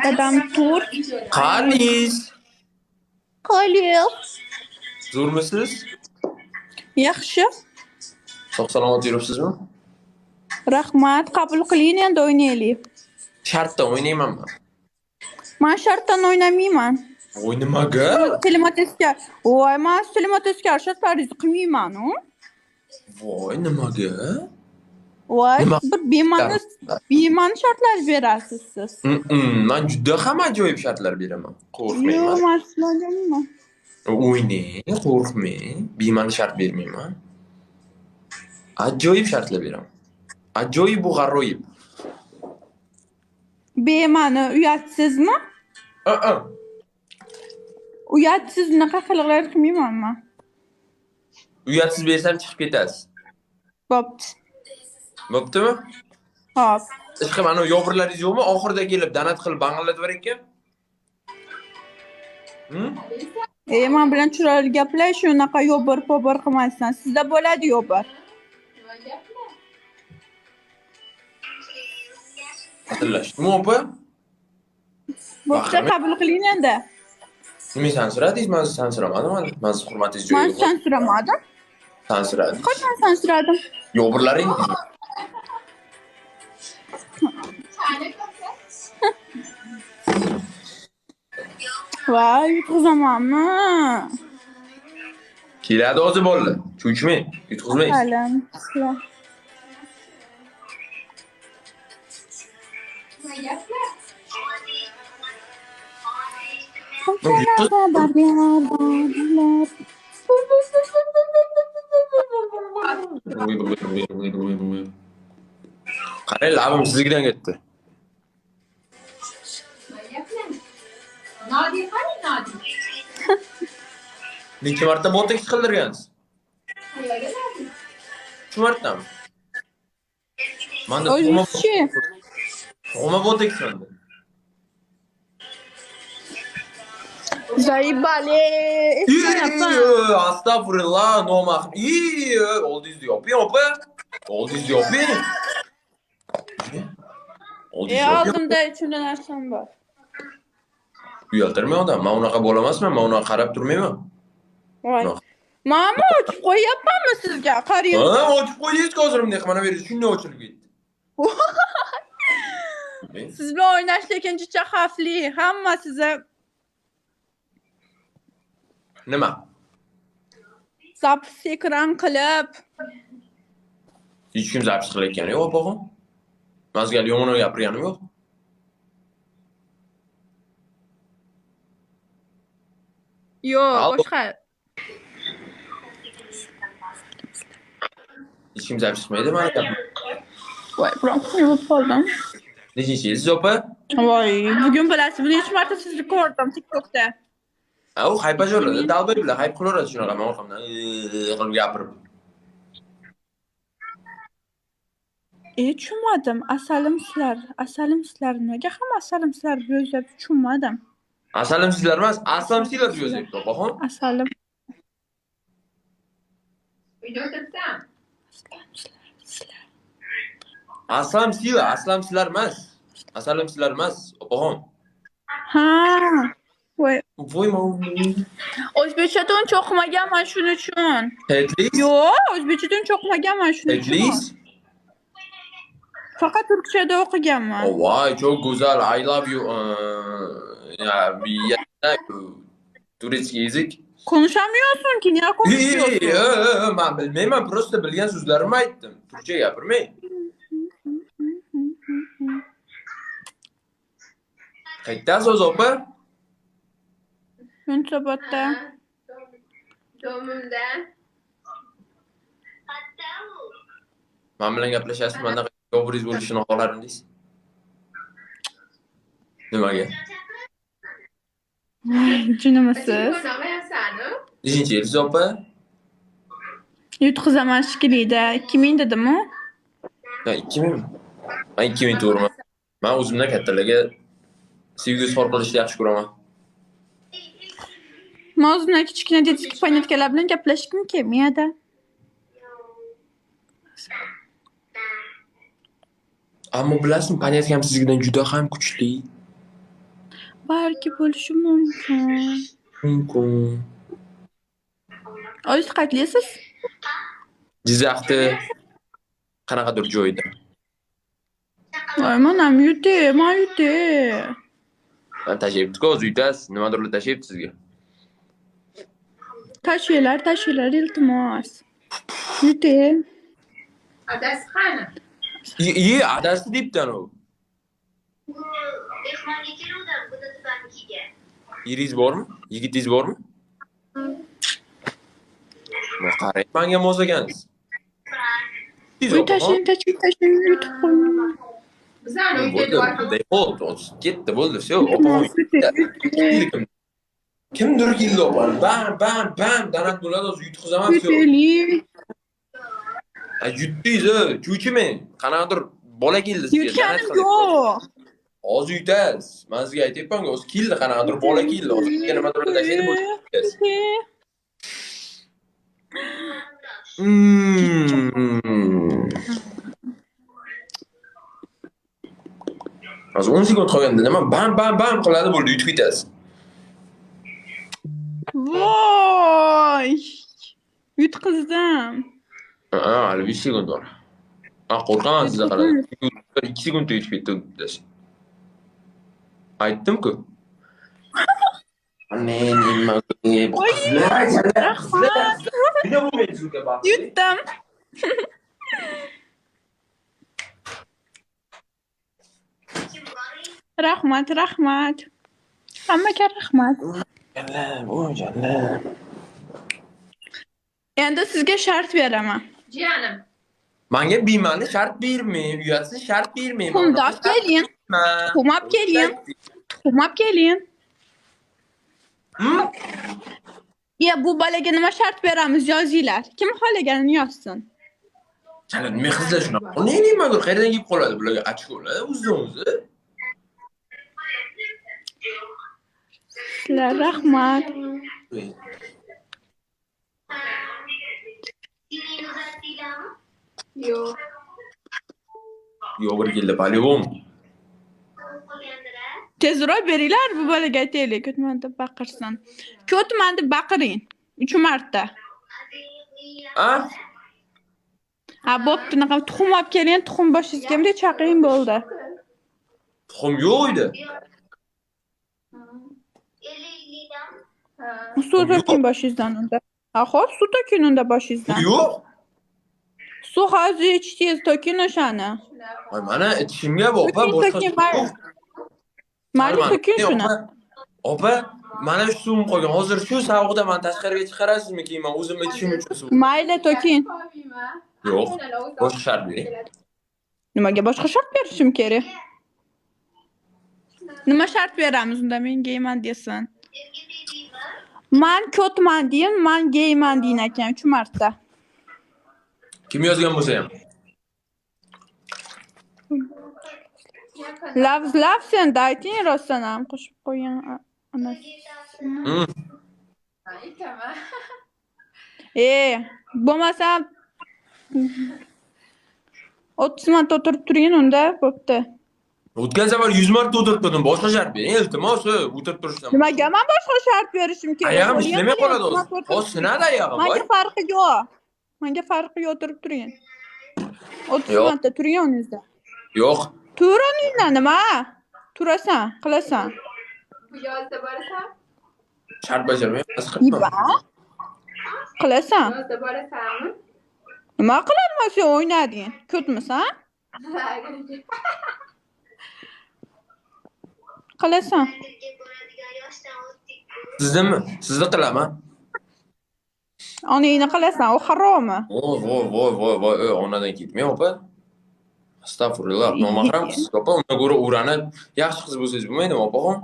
Dadam Turk. Qaniz? Qo'liq. Zo'rmisiz? Yaxshi. Sog' salomat yuribsizmi? Rahmat. Qabul qiling, endi o'ynaylik. Shartdan o'ynaymanmi? Men shartdan o'ynamayman. Voy nimaga? Telemateskar. Voy, men telemateskar shartlaringizni qilmayman-ku. Voy nimaga? Voy, Nima? bir bema'ni shartlar berasiz siz. Men juda ham ajoyib shartlar beraman. Yo'q, Qo'rqmayman. men sizlarga O'ynang, qo'rqmang. Bema'ni shart bermayman. Ajoyib shartlar beraman. Ajoyib bu g'aroyib. bema'ni uyatsizmi? Uyatsiz unaqa qiliqlar qilmayman men. Uyatsiz bersam chiqib ketasiz. Bo'pti. Bo'ptimi? Hop. Ishqim, ana yo'g'irlaringiz yo'qmi? Oxirida kelib danat qilib bang'illatib ekan. Men bilan chiroyli gaplash, unaqa yo'bir-po'bir qilmasdan. Sizda bo'ladi yo'bir. Hatırlashdimi opa? Bo'pti, qabul qiling endi. Nima sansiradingiz? Men sansiramadim. Men siz hurmatingiz Men joyiga. sansiramadim. Sansiradim. Qachon sansiradim? Yo'g'irlaring. Voy, yutqizamanmi? Keladi o'zi bo'ldi. Cho'chmang, yutqizmaysiz. Salam. Qarang, labim siznikidan ketdi. Necha marta botoks qildirgansiz? 3 martami? Manda O'zbekcha. Tug'ma botoks manda. Zaybali. Astagfirullah, nomahrum. Oldingizni yoping, opa. Oldingizni yoping. Oldingizni yoping. Oldimda ichimda narsam bor. Uyaltirmang odam. Men unaqa bo'lamasman. Men unaqa qarab turmayman. Voy. Mana ochib qo'yapmanmi sizga? Qarang. Ha, ochib qo'yingiz hozir mana beringiz. Shunday ochilib ketdi. Siz bilan o'ynash lekin juda xavfli. Hamma sizni Nima? zapis ekran qilib. Hech kim zapis qilayotgani yo'q, opog'im. Mazgal yomon gapirganim yo'q. Yo'q, boshqa. Hech kim zapis qilmaydi mana gapni. Voy, biroq yuvib qoldim. Nechinchi yilsiz, opa? Voy, bugun bilasiz, buni 3 marta sizni ko'rdim TikTokda. Ha, u haypajorlar, dalbay bilan hayp qilaveradi shunaqa men orqamdan qilib gapirib. Tushunmadim. Asalim sizlar nimaga ham asalim sizlar yozib tushunmadim. Asalim sizlar emas, aslam sizlar yozyapti, opaxon. Asalim. Aslam sizlar emas. Asalim sizlar emas, opaxon. Ha. Voy. Voyma. O'zbekchada uncha o'qimaganman shuning uchun. Tetlis? Yo'q, o'zbekchada uncha o'qimaganman shuning uchun. Tetlis? Faqat turkchada o'qiganman. Oh, voy, çok güzel. I love you. Turistski язык. Konuşamıyorsun ki, niye konuşuyorsun? Ben bilmeyim, просто bilgen sözlerimi aytdim. Türkçe gapirmay. Qaytasiz o'zi opa? Yunusobodda. Domimda. Men bilan gaplashasiz, menda yovuriz bo'lishini xohlardingiz. Nimaga? Junimisiz? Nechinchi yilsiz opa? Yutqizaman shekilida. 2000 dedim-ku. Ha, 2000 mi? Men 2000 to'g'rimi? Men o'zimdan kattalarga sevgi izhor qilishni yaxshi ko'raman. Men o'zimdan kichkina детский понятkalar bilan gaplashgim kelmaydi. Ammo bilasizmi, понятиям sizgidan juda ham kuchli. Balki bo'lishi mumkin. Mumkin. Oysiz qayerlisiz? Jizzaxda qanaqadir joyda. Voy, manam yutay. Man tashlayapti-ku, o'zi yutasiz. Nimadirlar tashlayapti sizga. Tashinglar, iltimos. Yutay. Adasi qani? Adasi debdi anavi. Mehmonga keluvdim, buni tufanikiga. Yeringiz bormi? Yigitingiz bormi? Qarang, menga mos ekansiz. Uy, tashing, yutib qo'ying. Bizani uyda Bo'ldi, ketdi, bo'ldi, всё. Kimdir keldi opam. Bam, danat bo'ladi, o'zi yutqizaman, всё. Yutaylik. Yutdingiz, cho'chimang. Qanaqadir bola keldi sizga. Yutganim yo'q. Hozir yutasiz. Men sizga aytayapman-ku, o'zi keldi, qanaqadir bola keldi. Hozir nimadir tashlaydi bo'ldi. Hozir 10 sekund qolganda nima bam qiladi, bo'ldi, yutib ketasiz. Voy! Yutqizdim. Hali 5 sekund bor. Qo'rqaman sizdan qarab. 2 sekundda yutib ketdi desiz. Aytdim-ku. Men nima Yutdim. Rahmat. Hammaga rahmat. Jalal. Endi sizga shart beraman. Jiyanim. Menga bema'ni shart bermang, uyatsiz shart bermang. Tuxumdod keling. Tuxumab keling. Bu bolaga nima shart beramiz, yozinglar. Kim xohlaganini yozsin. Jalal, nima qilsizlar shuni? Nima qilib qayerdan kelib qoladi bularga ochkolar o'zi. Sizlar rahmat. Yo'q. Yo'g'ir keldi, полевом. Tezroq beringlar, bu bolaga aytaylik, ko'tman deb baqirsin. Ko'tman deb baqiring. 3 marta. Bo'pti, bunaqa tuxum olib keling, tuxum boshingizga bunday chaqiring bo'ldi. Tuxum yo'q edi. Suv to'king boshingizdan unda. Xo'p, suv to'king unda boshingizdan. Yo'q. Suv hozir ichdingiz, to'king o'shani. Voy, mana ichishimga opa, boshqa suv yo'q. Mayli, to'king shuni. Opa, mana shu suvim qolgan. Hozir shu sovuqda men tashqariga chiqarasizmi keyin men o'zim ichishim uchun suv. Mayli, to'king. Yo'q. Boshqa shart bering. Nimaga boshqa shart berishim kerak? Nima shart beramiz unda, men geyman desin. Men ko'tman deyin, men geyman deyin ekan 3 marta. Kim yozgan bo'lsa ham. Lav sen ayting, rostdan ham qo'shib qo'ying onasi. Aytaman. Bo'lmasa 30 marta o'tirib turing unda, bo'pti. O'tgan safar 100 marta o'tirib turdim. Boshqa shart bering. Iltimos, o'tirib turishdan. Nimaga men boshqa shart berishim kerak? Ayog'im ishlamay qoladi hozir. Hozir sinadi oyog'im. Menga farqi yo'q, o'tirib turing. 30 marta turing o'rningizda. Yo'q. Tur o'rningdan, nima? Turasan, qilasan. Bu yozda borasan? Shart bajarmayapsiz. Qilasan. Yozda borasanmi? Nima qilaman sen o'ynading? Ko'tmisan? Qilasan. Sizni qilaman. Onangni qilasan, u harommi? Voy, onadan ketmay opa. Astagfirullah, nomahram qiz opa, undan ko'ra o'ranib, yaxshi qiz bo'lsangiz bo'lmaydimi opaxon?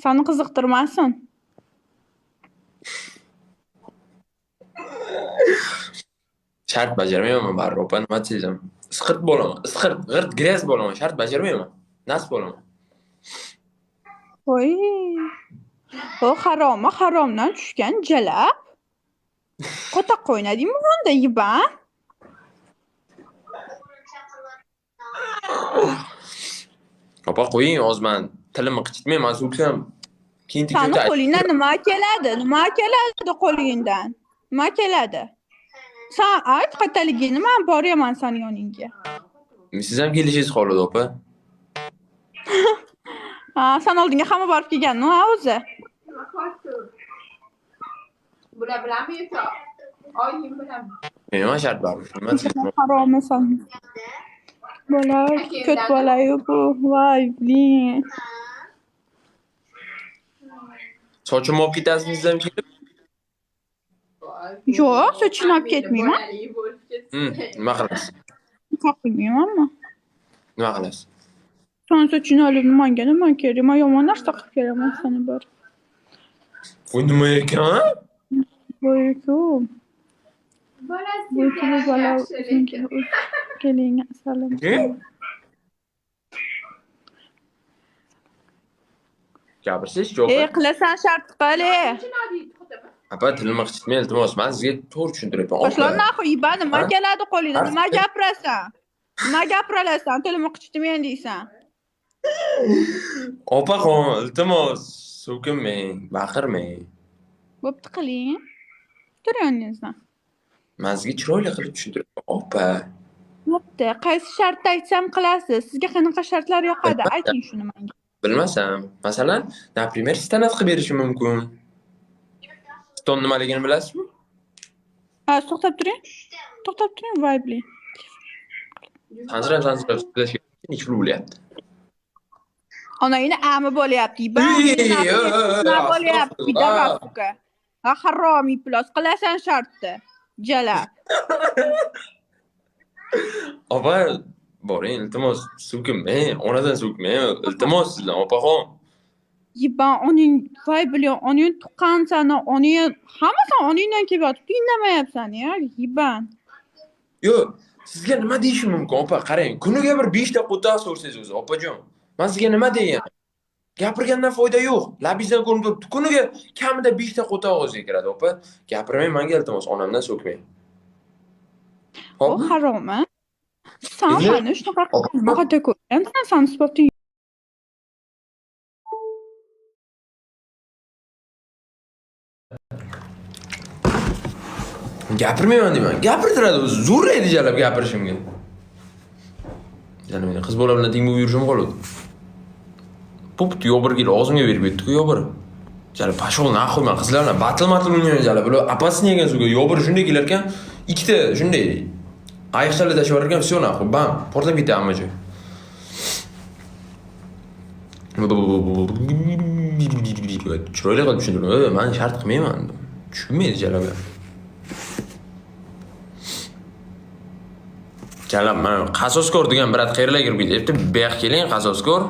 Seni qiziqtirmasin. Shart bajarmayman baribir opa, nima desam. Isqirt bo'laman, g'irt gryaz bo'laman, shart bajarmayman. Nasib bo'laman. Voy. O haromdan tushgan jalab. Qo'taq o'ynadingmi bunda yiban? Opa qo'ying, hozir men tilimni qichitmayman, so'ksam keyin Sani tikuvda. qo'lingdan nima keladi? Nima keladi qo'lingdan? Nima keladi? Sen ayt qataligini, men boraman seni yoningga. Siz ham kelishingiz qoladi, opa. Ha, sen oldinga hamma borib kelganmi o'zi? Nima qilyapti? Bular bilanmi yo'qsa? Oyim bilan. Nima shart bor? Nima siz- Haromisan. Bola, ko't bola-yu bu. Voy, blin. Sochimni olib ketasizmi ham kelib? Yo'q, sochimni olib ketmayman. Bolali bo'lib ketsin. Nima qilasiz? Qo'ymaymanmi? Nima qilasiz? Sen sochini olib nima kerak? Men yomon narsa qilib kelaman seni bir. Bu nima ekan? Voy-ku. Bolasi Bu bola yaxshi. keling, salom. Ne? Gapirsiz, yo'q. Qilasan shart qil. Opa, tilimni qichitmay, iltimos, men sizga to'g'ri tushuntiryapman. Boshlar naxu iba nima Ha? keladi qo'lingdan? Nima Ha? gapirasan? Nima gapiralasan? Tilimni qichitmayman deysan. Opaxon, iltimos, so'kinmang, baqirmang. Bo'pti qiling. Turyapsizmi? Men sizga chiroyli qilib tushuntiryapman. Opa, Bo'pti. Qaysi shartda aytsam qilasiz? Sizga qanaqa shartlar yoqadi? Ayting shuni menga. bilmasam. Masalan, например, stanat qilib berishi mumkin. Ston nimaligini bilasizmi? Ha, to'xtab turing. To'xtab turing, Vibe. Sansirab so'zlashga nechun bo'lyapti? Onangni ami bo'lyapti. Nima bo'lyapti? Bidarofuka. Ha, haromiy plus. Qilasan shartni. Jala. Opa, boring, iltimos, so'kinmang, onadan so'kmang, iltimos sizdan, opaxon. Yiban oning Vibe oning tuqqan sani, oning hammasi oningdan kelib yotibdi. Indamayapsan ya, yiban. Yo'q, sizga nima deyishim mumkin, opa? Qarang, kuniga bir 5 ta qo'toq so'rsangiz o'zi, opajon. Men sizga nima deyaman? Gapirgandan foyda yo'q. Labingizdan ko'rinib turibdi. Kuniga kamida 5 ta qo'toq o'ziga kiradi, opa. Gapirmang, menga iltimos, onamdan so'kmang. Bu harom-a? Sen Endi- meni shunaqa qilmag'ada ko'rgansan, sen sifatli. Gapirmayman deyman. Gapirtiradi o'zi. Zo'rlaydi jalab gapirishimga. Yana meni qiz bola bilan teng bo'lib yurishim qoladi. Popti yo'birga og'zimga berib ketdi-ku yo'bir. Jalab pashol naxoy men qizlar bilan batl-matl o'ynayman jalab. Bular apasini yegan suvga yo'bir shunday kelar ekan, ikkita shunday ayiqchalar tashib yurar ekan, всё naxoy, bam, portlab ketadi hamma joy. Chiroyli qilib tushuntirdim. Men shart qilmayman. Tushunmaydi jalab. Jalab, men qasoskor degan brat qayerlarga kirib ketyapti? Bu yoqqa keling, qasoskor.